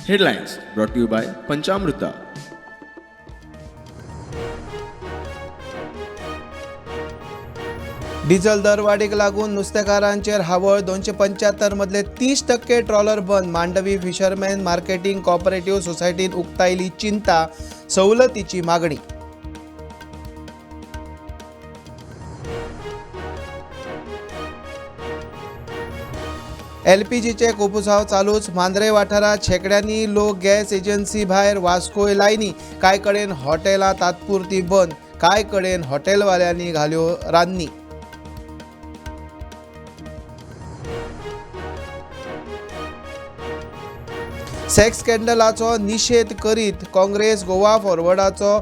Headlines brought to you by Panchamrita. Diesel दरवाढीक लागून नुस्तेकारांचेर हावळ 275 मधले 30% ट्रॉलर बंद. मांडवी फिशरमॅन मार्केटिंग कोऑपरेटिव्ह सोसायटीन उक्तायली चिंता, सवलतीची मागणी. एलपीजीचे कोपुसाव चालूच. मांद्रे वाठारात शेकड्यांनी लोक गॅस एजन्सी भायर वास्कोय लायनी. कांय कडेन हॉटेलां तात्पुरती बंद, कांय कडेन हॉटेलवाल्यांनी घाल्यो रान्नी. सेक्स स्कॅन्डलाचो निशेध करीत काँग्रेस गोवा फॉरवर्डाचो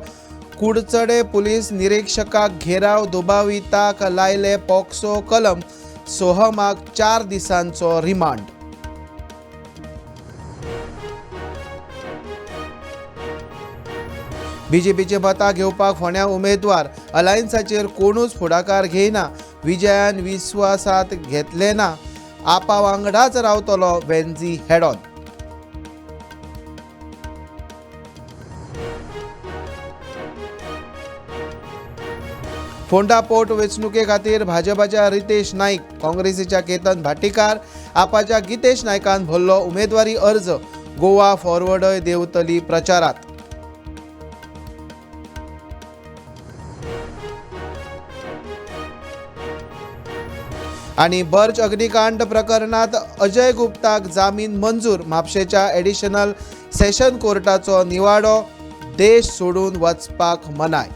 कुडचडे पुलीस निरीक्षकाक घेराव. दुबाविताक लायले पॉक्सो कलम. सोहमाक 4 दिसांचो रिमांड. बीजेपीचे मतां घेवपाक फोंड्या उमेदवार. अलायन्साचेर कोणूच फुडाकार घेयना. विजयान विस्वासात घेतले ना. आपा वांगडाच रावतलो वेन्झी हेडॉन. फोंडा पोर्ट वेंचणुके खातीर भाजपाच्या रितेश नाईक, काँग्रेसीच्या केतन भाटीकार, आपाच्या गितेश नायकान भरलो उमेदवारी अर्ज. गोवा फॉरवर्डय देंवतली प्रचारात. आणि बर्ज अग्निकांड प्रकरणात अजय गुप्ताक जामीन मंजूर. म्हापशेच्या एडिशनल सेशन कोर्टाचो निवाडो. देश सोडून वचपाक मनाय.